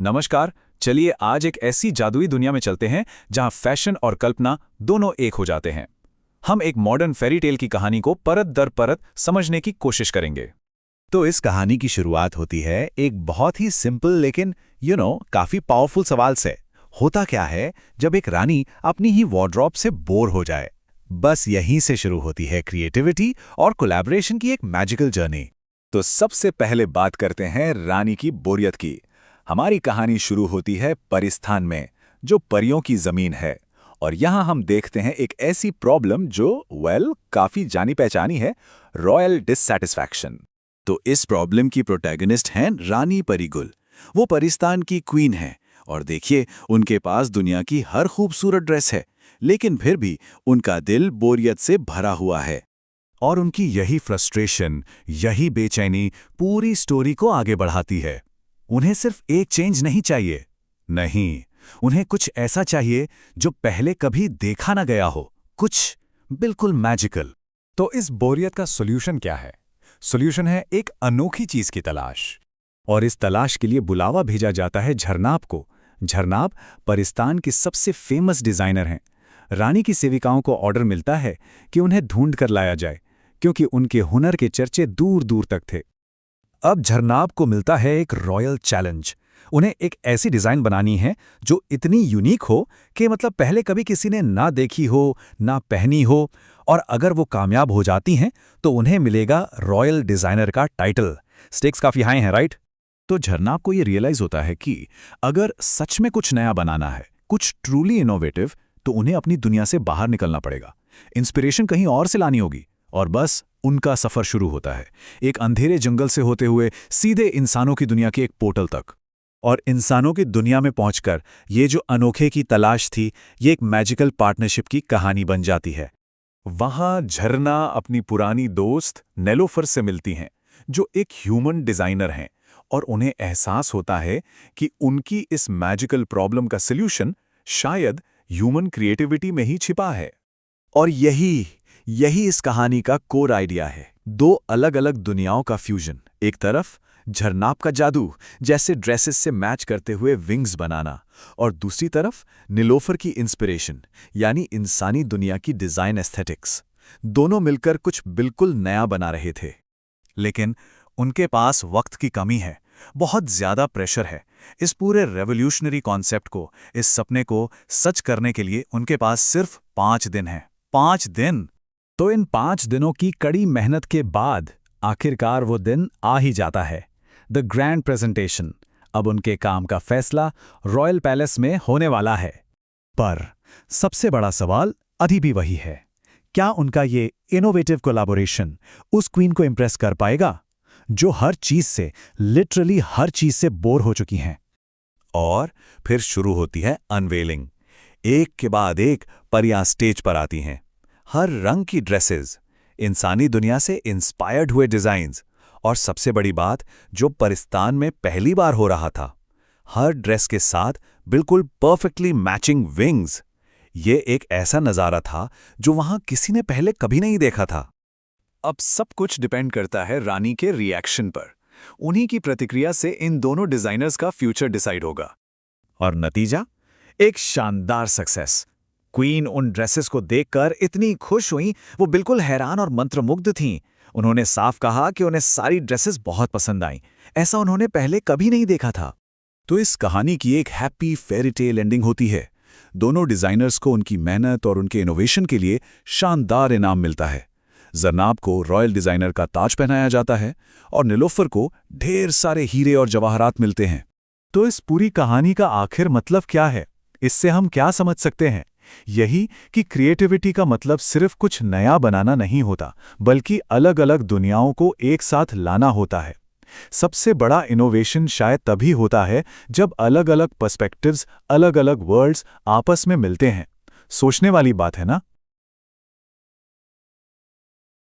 नमस्कार। चलिए आज एक ऐसी जादुई दुनिया में चलते हैं जहां फैशन और कल्पना दोनों एक हो जाते हैं। हम एक मॉडर्न फेरी टेल की कहानी को परत दर परत समझने की कोशिश करेंगे। तो इस कहानी की शुरुआत होती है एक बहुत ही सिंपल लेकिन काफी पावरफुल सवाल से। होता क्या है जब एक रानी अपनी ही वार्डरोब से बोर हो जाए? बस यहीं से शुरू होती है क्रिएटिविटी और कोलैबोरेशन की एक मैजिकल जर्नी। तो सबसे पहले बात करते हैं रानी की बोरियत की। हमारी कहानी शुरू होती है परिस्थान में, जो परियों की जमीन है। और यहाँ हम देखते हैं एक ऐसी प्रॉब्लम जो काफी जानी पहचानी है, रॉयल डिससैटिस्फैक्शन। तो इस प्रॉब्लम की प्रोटैगनिस्ट हैं रानी परिगुल। वो परिस्तान की क्वीन है और देखिए उनके पास दुनिया की हर खूबसूरत ड्रेस है, लेकिन फिर भी उनका दिल बोरियत से भरा हुआ है। और उनकी यही फ्रस्ट्रेशन, यही बेचैनी पूरी स्टोरी को आगे बढ़ाती है। उन्हें सिर्फ एक चेंज नहीं चाहिए, नहीं, उन्हें कुछ ऐसा चाहिए जो पहले कभी देखा ना गया हो, कुछ बिल्कुल मैजिकल। तो इस बोरियत का सॉल्यूशन क्या है? सॉल्यूशन है एक अनोखी चीज की तलाश। और इस तलाश के लिए बुलावा भेजा जाता है झरनाब को। झरनाब परिस्तान की सबसे फेमस डिजाइनर हैं। रानी की सेविकाओं को ऑर्डर मिलता है कि उन्हें ढूंढ कर लाया जाए, क्योंकि उनके हुनर के चर्चे दूर दूर तक थे। अब झरनाब को मिलता है एक रॉयल चैलेंज। उन्हें एक ऐसी डिजाइन बनानी है जो इतनी यूनिक हो कि पहले कभी किसी ने ना देखी हो, ना पहनी हो। और अगर वो कामयाब हो जाती हैं तो उन्हें मिलेगा रॉयल डिजाइनर का टाइटल। स्टेक्स काफी हाई हैं, राइट? तो झरनाब को ये रियलाइज होता है कि अगर सच में कुछ नया बनाना है, कुछ ट्रूली इनोवेटिव, तो उन्हें अपनी दुनिया से बाहर निकलना पड़ेगा। इंस्पिरेशन कहीं और से लानी होगी। और बस उनका सफर शुरू होता है, एक अंधेरे जंगल से होते हुए सीधे इंसानों की दुनिया के एक पोर्टल तक। और इंसानों की दुनिया में पहुंचकर ये जो अनोखे की तलाश थी, ये एक मैजिकल पार्टनरशिप की कहानी बन जाती है। वहां झरना अपनी पुरानी दोस्त नेलोफर से मिलती हैं, जो एक ह्यूमन डिजाइनर हैं। और उन्हें एहसास होता है कि उनकी इस मैजिकल प्रॉब्लम का सल्यूशन शायद ह्यूमन क्रिएटिविटी में ही छिपा है। और यही इस कहानी का कोर आइडिया है। दो अलग अलग दुनियाओं का फ्यूजन। एक तरफ झरनाब का जादू, जैसे ड्रेसेस से मैच करते हुए विंग्स बनाना, और दूसरी तरफ नीलोफर की इंस्पिरेशन, यानी इंसानी दुनिया की डिजाइन एस्थेटिक्स। दोनों मिलकर कुछ बिल्कुल नया बना रहे थे। लेकिन उनके पास वक्त की कमी है, बहुत ज्यादा प्रेशर है। इस पूरे रेवोल्यूशनरी कॉन्सेप्ट को, इस सपने को सच करने के लिए उनके पास सिर्फ 5 दिन हैं। 5 दिन। तो इन 5 दिनों की कड़ी मेहनत के बाद आखिरकार वो दिन आ ही जाता है, द ग्रैंड प्रेजेंटेशन। अब उनके काम का फैसला रॉयल पैलेस में होने वाला है। पर सबसे बड़ा सवाल अभी भी वही है, क्या उनका ये इनोवेटिव कोलैबोरेशन उस क्वीन को इंप्रेस कर पाएगा, जो हर चीज से, लिटरली हर चीज से बोर हो चुकी हैं? और फिर शुरू होती है अनवेलिंग। एक के बाद एक परियां स्टेज पर आती हैं। हर रंग की ड्रेसेस, इंसानी दुनिया से इंस्पायर्ड हुए डिजाइन्स, और सबसे बड़ी बात, जो परिस्तान में पहली बार हो रहा था, हर ड्रेस के साथ बिल्कुल परफेक्टली मैचिंग विंग्स। ये एक ऐसा नजारा था जो वहां किसी ने पहले कभी नहीं देखा था। अब सब कुछ डिपेंड करता है रानी के रिएक्शन पर। उन्हीं की प्रतिक्रिया से इन दोनों डिजाइनर्स का फ्यूचर डिसाइड होगा। और नतीजा? एक शानदार सक्सेस। क्वीन उन ड्रेसेस को देखकर इतनी खुश हुई, वो बिल्कुल हैरान और मंत्रमुग्ध थीं। उन्होंने साफ कहा कि उन्हें सारी ड्रेसेस बहुत पसंद आईं। ऐसा उन्होंने पहले कभी नहीं देखा था। तो इस कहानी की एक हैप्पी फेरी टेल एंडिंग होती है। दोनों डिजाइनर्स को उनकी मेहनत और उनके इनोवेशन के लिए शानदार इनाम मिलता है। जरनाब को रॉयल डिजाइनर का ताज पहनाया जाता है और नीलोफर को ढेर सारे हीरे और जवाहरात मिलते हैं। तो इस पूरी कहानी का आखिर मतलब क्या है? इससे हम क्या समझ सकते हैं? यही कि क्रिएटिविटी का मतलब सिर्फ कुछ नया बनाना नहीं होता, बल्कि अलग अलग दुनियाओं को एक साथ लाना होता है। सबसे बड़ा इनोवेशन शायद तभी होता है जब अलग अलग पर्सपेक्टिव्स, अलग अलग वर्ल्ड्स आपस में मिलते हैं। सोचने वाली बात है ना?